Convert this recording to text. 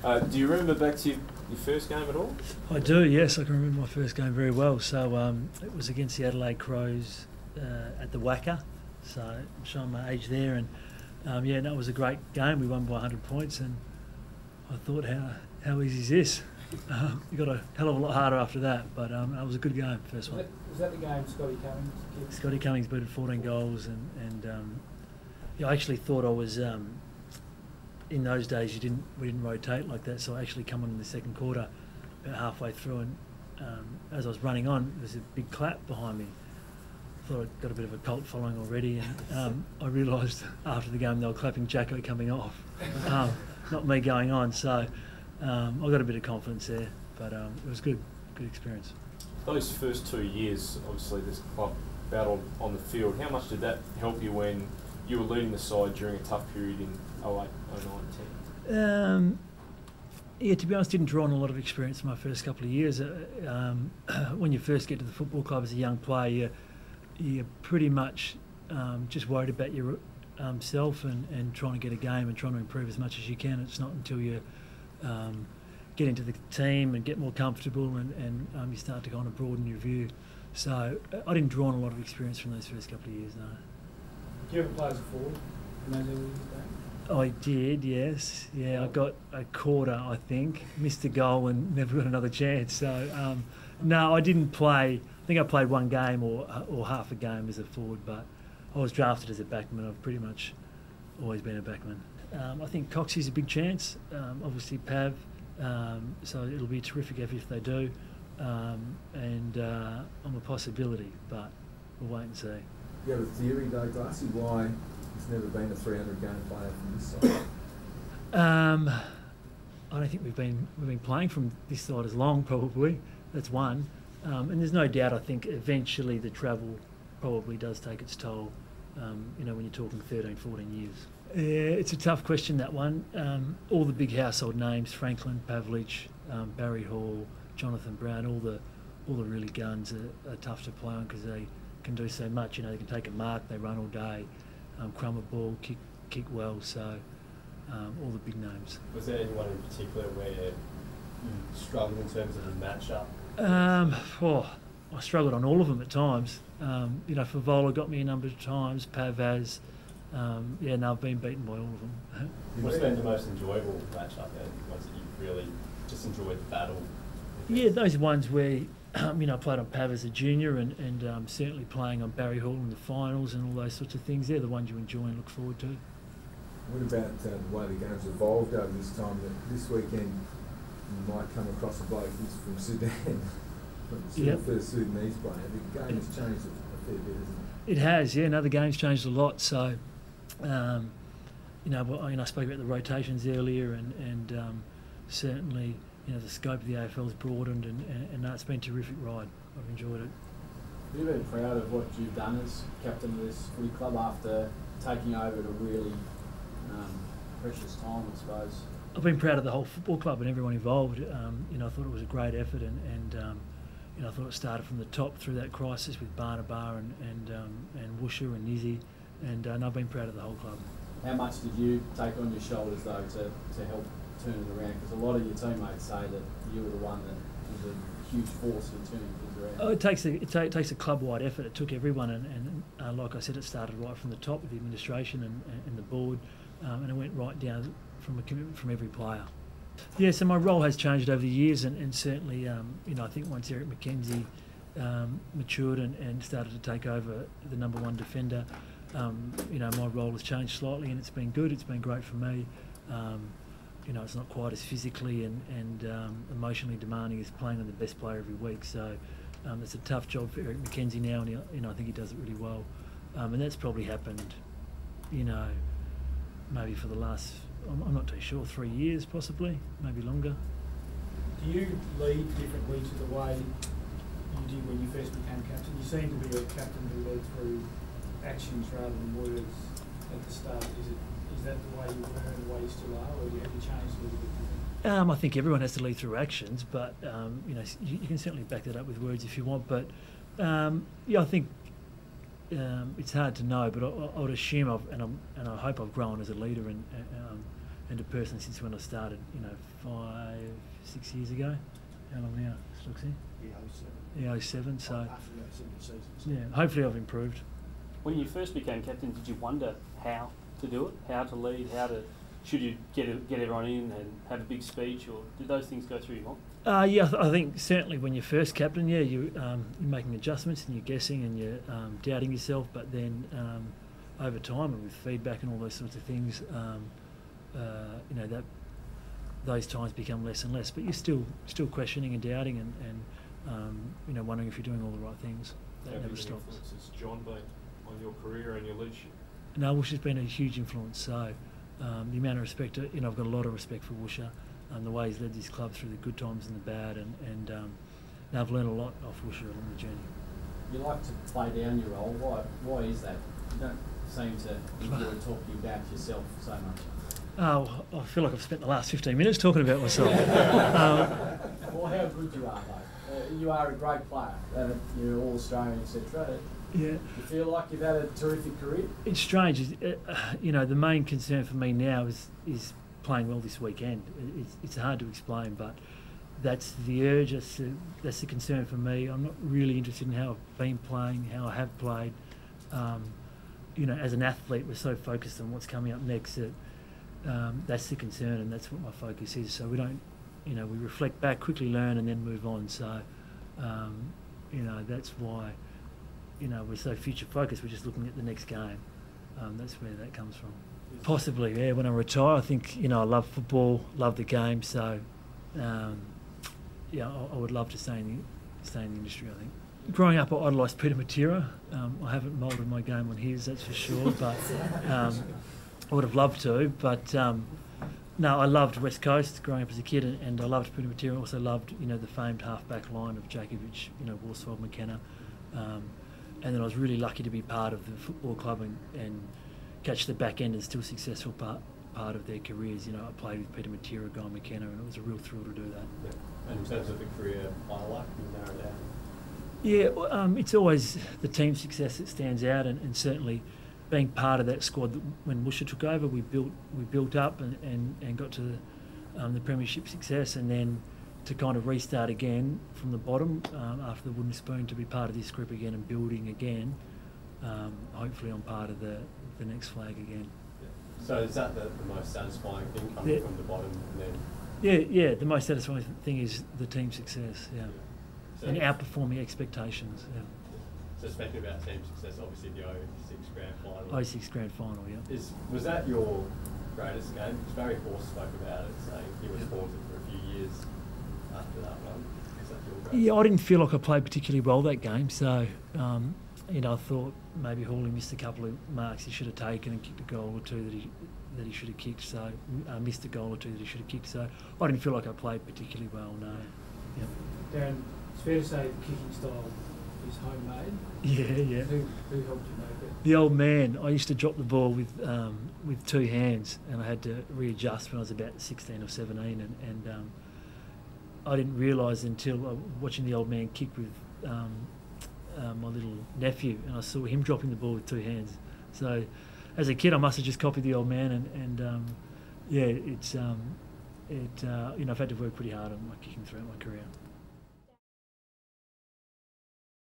Do you remember back to your first game at all? I do, yes. I can remember my first game very well. So it was against the Adelaide Crows at the Wacker. So I'm showing my age there. And that was a great game. We won by 100 points. And I thought, how easy is this? You got a hell of a lot harder after that. But it was a good game, first one. Was that the game Scotty Cummings kicked? Scotty Cummings booted 14 goals. And I actually thought I was... in those days, we didn't rotate like that, so I actually come on in the second quarter about halfway through, and as I was running on, there was a big clap behind me. I thought I'd got a bit of a cult following already, and I realised after the game they were clapping Jacko coming off, not me going on, so I got a bit of confidence there, but it was good experience. Those first 2 years, obviously this club battled on the field. How much did that help you when you were leading the side during a tough period in 08, 09, 10? To be honest, didn't draw on a lot of experience in my first couple of years. When you first get to the football club as a young player, you're pretty much just worried about yourself and trying to get a game and trying to improve as much as you can. It's not until you get into the team and get more comfortable and you start to kind of broaden your view. So I didn't draw on a lot of experience from those first couple of years, no. Did you ever play as a forward in those early years back? I did, yes. Yeah, I got a quarter, I think. Missed a goal and never got another chance. So, no, I didn't play. I think I played one game or half a game as a forward, but I was drafted as a backman. I've pretty much always been a backman. I think Coxie's a big chance. Obviously, Pav. So it'll be a terrific effort if they do. I'm a possibility, but we'll wait and see. You have a theory though, Glassy, why there's never been a 300 game player from this side? I don't think we've been playing from this side as long, probably. That's one. And there's no doubt, I think eventually the travel probably does take its toll, when you're talking 13, 14 years. Yeah, it's a tough question, that one. All the big household names, Franklin, Pavlich, Barry Hall, Jonathan Brown, all the really guns are tough to play on because they can do so much. They can take a mark, they run all day, crumb a ball, kick well. So all the big names. Was there anyone in particular where you struggled in terms of the matchup? I struggled on all of them at times. Favola got me a number of times. Pav has. I've been beaten by all of them. What's been the most enjoyable matchup then? Ones that you really just enjoyed the battle? Yeah, those ones where I played on Pav as a junior and certainly playing on Barry Hall in the finals and all those sorts of things. They're the ones you enjoy and look forward to. What about the way the game's evolved over this time? That this weekend you might come across a bloke who's from Sudan, first Sudanese player. The game has changed a fair bit, hasn't it? It has, yeah. The game's changed a lot. So, I spoke about the rotations earlier, and certainly, the scope of the AFL's broadened, and it's been a terrific ride. I've enjoyed it. Have you been proud of what you've done as captain of this footy club after taking over at a really precious time, I suppose? I've been proud of the whole football club and everyone involved. I thought it was a great effort, and I thought it started from the top through that crisis with Barnabar and Woosha and Nizzy, and I've been proud of the whole club. How much did you take on your shoulders though to help turn it around? Because a lot of your teammates say that you were the one that was a huge force in turning things around. Oh, it takes a club-wide effort. It took everyone, and like I said, it started right from the top with the administration and the board, and it went right down from a commitment from every player. Yeah, so my role has changed over the years, and certainly, I think once Eric McKenzie matured and started to take over the number one defender, my role has changed slightly, and it's been good. It's been great for me. It's not quite as physically and emotionally demanding as playing on the best player every week. So it's a tough job for Eric McKenzie now, and I think he does it really well. And that's probably happened, maybe for the last, I'm not too sure, 3 years possibly, maybe longer. Do you lead differently to the way you did when you first became captain? You seem to be a captain who led through actions rather than words at the start. Is that the way you were and the way you still are, or have you changed a little bit? I think everyone has to lead through actions, but you can certainly back that up with words if you want. But I think it's hard to know. But I would assume and I hope I've grown as a leader, and a person since when I started, 5, 6 years ago. How long now, Stuxy? Yeah, 07. So, After the 07 season. So. yeah, hopefully I've improved. When you first became captain, did you wonder how to do it, how to lead, should you get everyone in and have a big speech, or did those things go through your mind? Yeah, I think certainly when you're first captain, you're making adjustments and you're guessing and you're doubting yourself, but then over time and with feedback and all those sorts of things, that those times become less and less. But you're still questioning and doubting and wondering if you're doing all the right things. That never stops. Influences John been on your career and your leadership? No, Woosha's been a huge influence. So the amount of respect, I've got a lot of respect for Woosha. The way he's led this club through the good times and the bad, and I've learned a lot off Woosha along the journey. You like to play down your role. Why is that? You don't seem to enjoy talking about yourself so much. Oh, I feel like I've spent the last 15 minutes talking about myself. Well, how good you are, though. You are a great player. You're All-Australian, etc. Yeah. You feel like you've had a terrific career? It's strange. The main concern for me now is playing well this weekend. It's hard to explain, but that's the urge. That's the concern for me. I'm not really interested in how I've been playing, how I have played. As an athlete, we're so focused on what's coming up next that that's the concern, and that's what my focus is. So we don't, we reflect back, quickly learn, and then move on. So, that's why, we're so future focused. We're just looking at the next game. That's where that comes from. Possibly, yeah. When I retire, I think I love football, love the game. So, I would love to stay in the industry. I think. Growing up, I idolised Peter Matera. I haven't moulded my game on his, that's for sure. But I would have loved to. But no, I loved West Coast growing up as a kid, and I loved Peter Matera. Also loved the famed half-back line of Djakovic, Worsfold, McKenna. And then I was really lucky to be part of the football club and catch the back end and still successful part of their careers. I played with Peter Matera, Guy McKenna, and it was a real thrill to do that. Yeah. And in terms of the career highlight, can you narrow it down? Yeah, it's always the team success that stands out, and certainly being part of that squad that when Woosha took over, we built up and got to the premiership success, and then to kind of restart again from the bottom after the wooden spoon, to be part of this group again and building again. Hopefully I'm part of the next flag again. Yeah. So is that the most satisfying thing, coming from the bottom and then? Yeah. The most satisfying thing is the team success. Yeah. So and outperforming expectations. Yeah. So speaking about team success, obviously the 06 Grand Final. 06 Grand Final, yeah. Was that your greatest game? Because Barry Horse spoke about it, saying he was haunted for a few years after that one. Is that your greatest? Yeah, I didn't feel like I played particularly well that game, so I thought maybe Hawley missed a couple of marks he should have taken and kicked a goal or two that he should have kicked. So missed a goal or two that he should have kicked. So I didn't feel like I played particularly well. No. Yep. Darren, it's fair to say the kicking style is homemade. Yeah. Who helped you make it? The old man. I used to drop the ball with two hands, and I had to readjust when I was about 16 or 17, and I didn't realise until watching the old man kick with my little nephew, and I saw him dropping the ball with two hands. So as a kid, I must have just copied the old man, and I've had to work pretty hard on my kicking throughout my career.